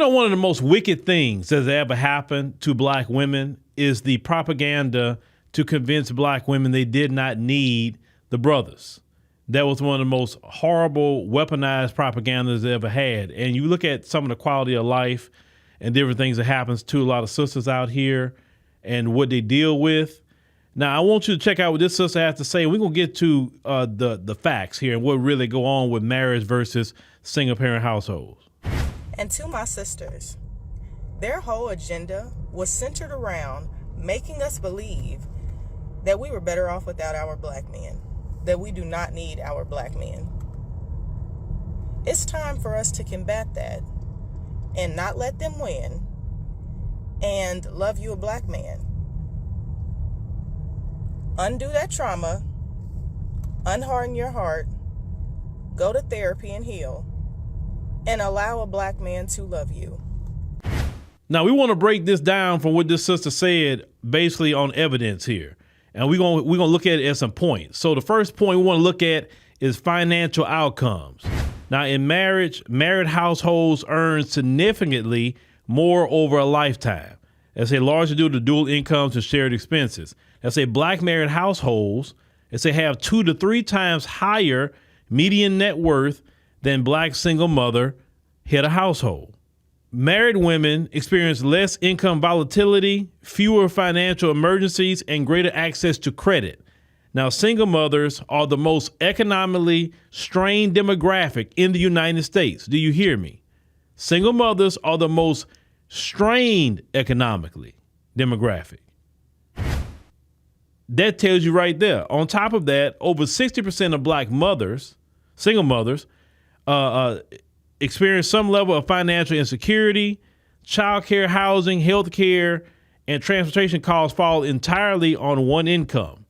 one of the most wicked things that's ever happened to black women is the propaganda to convince black women they did not need the brothers. That was one of the most horrible weaponized propagandas they ever had. And you look at some of the quality of life and different things that happens to a lot of sisters out here and what they deal with. Now, I want you to check out what this sister has to say. We're going to get to the facts here and what really go on with marriage versus single parent households. And to my sisters, their whole agenda was centered around making us believe that we were better off without our black men, that we do not need our black men. It's time for us to combat that and not let them win and love you a black man. Undo that trauma, unharden your heart, go to therapy and heal, and allow a black man to love you. Now, we want to break this down from what this sister said basically on evidence here. And we're gonna look at it at some points. So the first point we want to look at is financial outcomes. Now, in marriage, married households earn significantly more over a lifetime. That's largely due to dual incomes and shared expenses. That's black married households, have 2 to 3 times higher median net worth than black single mother head of household. Married women experience less income volatility, fewer financial emergencies, and greater access to credit. Now, single mothers are the most economically strained demographic in the United States. Do you hear me? Single mothers are the most strained economically demographic. That tells you right there. On top of that, over 60% of black mothers, single mothers, experience some level of financial insecurity. Childcare, housing, healthcare, and transportation costs fall entirely on one income.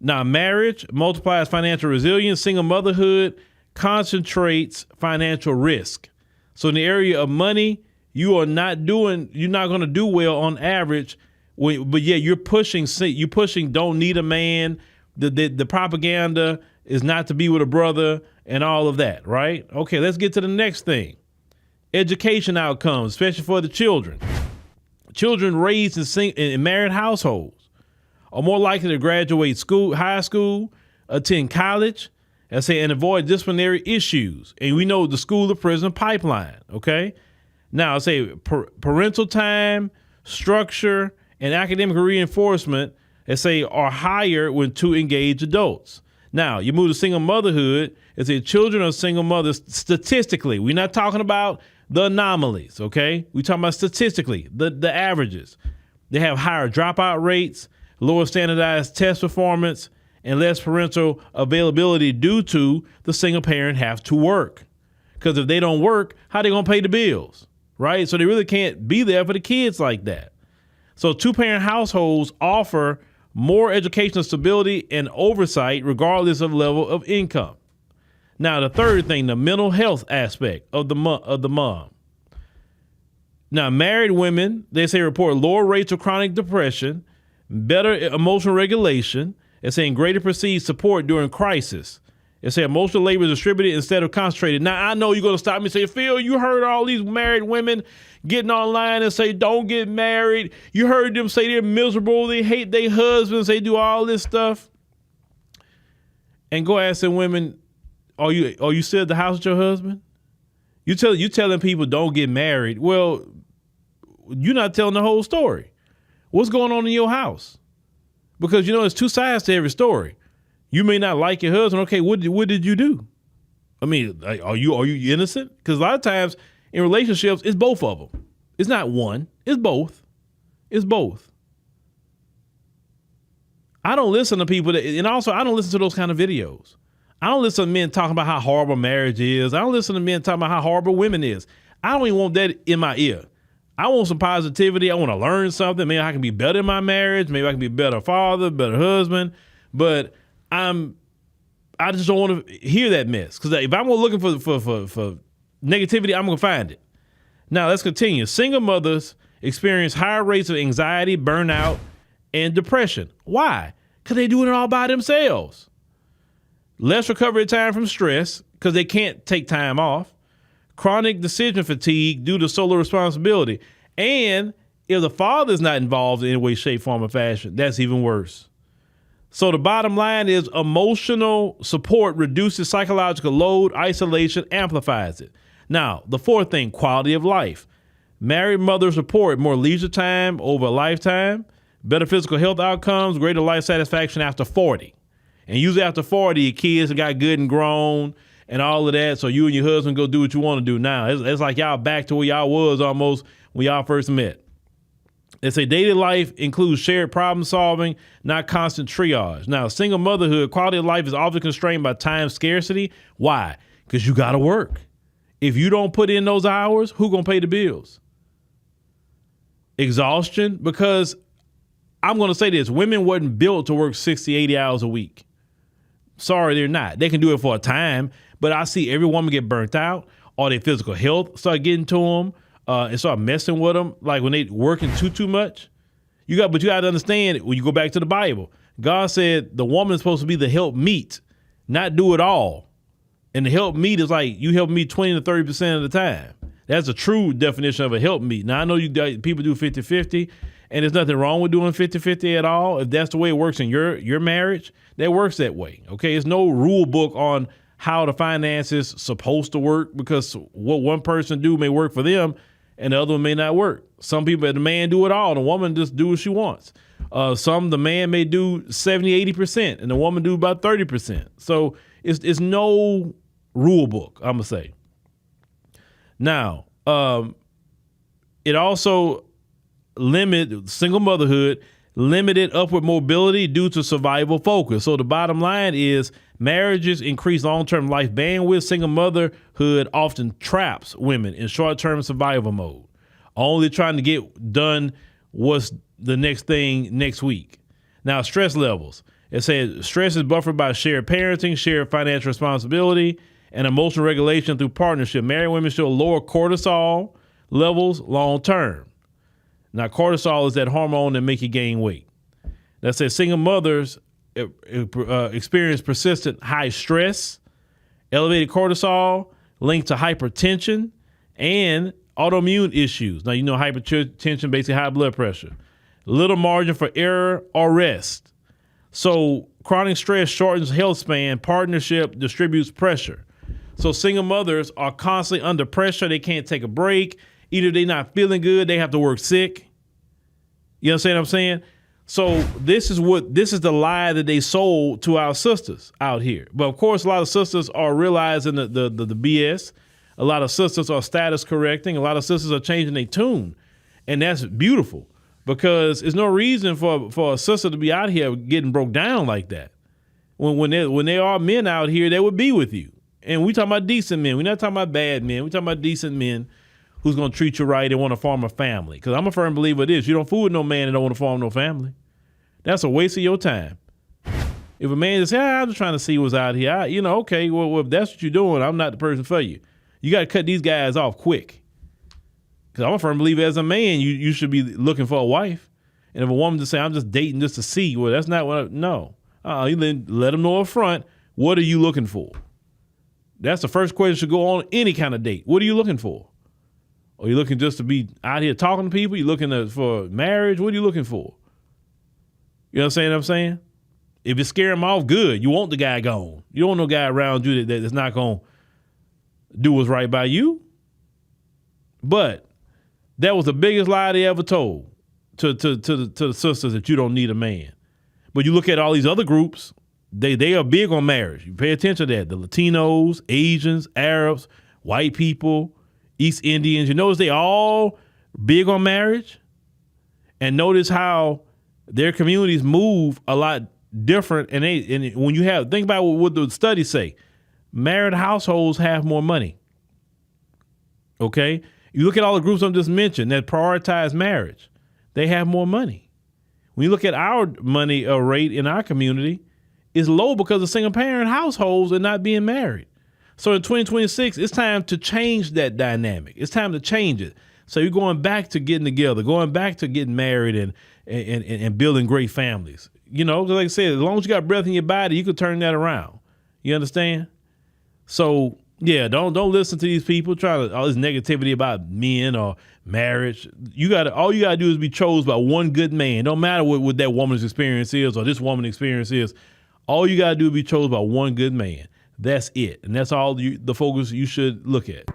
Now, marriage multiplies financial resilience. Single motherhood concentrates financial risk. So in the area of money, you're not going to do well on average. But yeah, you're pushing don't need a man. The propaganda is not to be with a brother and all of that, right? Okay, let's get to the next thing. Education outcomes, especially for the children. Children raised in married households are more likely to graduate high school, attend college, and avoid disciplinary issues. And we know the school to prison pipeline, okay? Now, parental time, structure, and academic reinforcement, are higher when 2 engaged adults. Now, you move to single motherhood, children of single mothers, statistically, we're not talking about the anomalies, okay? We're talking about statistically, the averages. They have higher dropout rates, lower standardized test performance, and less parental availability due to the single parent have to work. Because if they don't work, how are they going to pay the bills, right? So they really can't be there for the kids like that. So 2-parent households offer more educational stability and oversight regardless of level of income. Now, the third thing, the mental health aspect of the mom. Now, married women, report lower rates of chronic depression, better emotional regulation, greater perceived support during crisis. Emotional labor is distributed instead of concentrated. Now, I know you're going to stop me and say, Phil, you heard all these married women getting online and say, don't get married. You heard them say they're miserable. They hate their husbands. They do all this stuff. And go ask some women, are you still at the house with your husband? You telling people don't get married. Well, you're not telling the whole story. What's going on in your house? Because, there's 2 sides to every story. You may not like your husband. Okay, what did you do? I mean, are you innocent? Because a lot of times in relationships, it's both of them. It's not one. It's both. It's both. I don't listen to people and also I don't listen to those kind of videos. I don't listen to men talking about how horrible marriage is. I don't listen to men talking about how horrible women is. I don't even want that in my ear. I want some positivity. I want to learn something. Maybe I can be better in my marriage. Maybe I can be a better father, better husband. But I just don't want to hear that mess. Because if I'm looking for negativity, I'm going to find it. Now, let's continue. Single mothers experience higher rates of anxiety, burnout, and depression. Why? Because they're doing it all by themselves. Less recovery time from stress because they can't take time off. chronic decision fatigue due to solo responsibility. And if the father is not involved in any way, shape, form, or fashion, that's even worse. So the bottom line is emotional support reduces psychological load, isolation amplifies it. Now, the fourth thing, quality of life. Married mothers report more leisure time over a lifetime, better physical health outcomes, greater life satisfaction after 40. And usually after 40, your kids have got good and grown and all of that. So you and your husband go do what you want to do now. It's like y'all back to where y'all was almost when y'all first met. They say daily life includes shared problem solving, not constant triage. Now, single motherhood, quality of life is often constrained by time scarcity. Why? Because you got to work. If you don't put in those hours, who going to pay the bills? Exhaustion, because I'm going to say this, women wasn't built to work 60, 80 hours a week. Sorry, they're not. They can do it for a time, but I see every woman get burnt out or their physical health start getting to them and start messing with them. Like when they working too much. But you got to understand, when you go back to the Bible, God said the woman is supposed to be the help meet, not do it all. And the help meet is like you help me 20 to 30% of the time. That's a true definition of a help meet. Now, I know people do 50-50, and there's nothing wrong with doing 50-50 at all. If that's the way it works in your marriage, that works that way. Okay, there's no rule book on how the finances supposed to work, because what one person do may work for them and the other one may not work. Some people, the man do it all, the woman just do what she wants. The man may do 70-80% and the woman do about 30%. So it's no rule book, I'm gonna say. Now, it also single motherhood, limited upward mobility due to survival focus. So the bottom line is marriages increase long-term life bandwidth. Single motherhood often traps women in short-term survival mode, only trying to get done what's the next thing next week. Now, stress levels. It says stress is buffered by shared parenting, shared financial responsibility, and emotional regulation through partnership. Married women show lower cortisol levels long-term. Now, cortisol is that hormone that make you gain weight. That says single mothers experience persistent high stress, elevated cortisol linked to hypertension and autoimmune issues. Now, you know hypertension, basically high blood pressure. Little margin for error or rest. So chronic stress shortens health span. Partnership distributes pressure. So single mothers are constantly under pressure. They can't take a break. Either they're not feeling good, they have to work sick. You understand what I'm saying? So this is the lie that they sold to our sisters out here. But of course, a lot of sisters are realizing the BS. A lot of sisters are status correcting. A lot of sisters are changing their tune. And that's beautiful, because there's no reason for a sister to be out here getting broke down like that. When there are men out here that would be with you. And we talking about decent men. We're not talking about bad men. We're talking about decent men who's going to treat you right and want to form a family. Because I'm a firm believer of this. You don't fool with no man that don't want to form no family. That's a waste of your time. If a man just say, I'm just trying to see what's out here, okay, well, if that's what you're doing, I'm not the person for you. You got to cut these guys off quick. Because I'm a firm believer, as a man, you should be looking for a wife. And if a woman just say, I'm just dating just to see, well, that's not what no. You let them know up front, what are you looking for? That's the first question should go on any kind of date. What are you looking for? Are you looking just to be out here talking to people? You looking for marriage? What are you looking for? You understand what I'm saying? If it scare him off, good. You want the guy gone. You don't want no guy around you that's not going to do what's right by you. But that was the biggest lie they ever told to the sisters, that you don't need a man. But you look at all these other groups, they are big on marriage. You pay attention to that. The Latinos, Asians, Arabs, white people, East Indians. You notice they all big on marriage. And notice how their communities move a lot different. And when you think about what the studies say, married households have more money. Okay? You look at all the groups I just mentioned that prioritize marriage, they have more money. When you look at our money rate in our community, it's low because of single parent households and not being married. So in 2026, it's time to change that dynamic. It's time to change it. So you're going back to getting together, going back to getting married and building great families. Like I said, as long as you got breath in your body, you can turn that around. You understand? So Yeah, don't listen to these people try to all this negativity about men or marriage. All you gotta do is be chosen by one good man. Don't matter what that woman's experience is or this woman's experience is. All you gotta do is be chosen by one good man. That's it, and that's all the focus you should look at.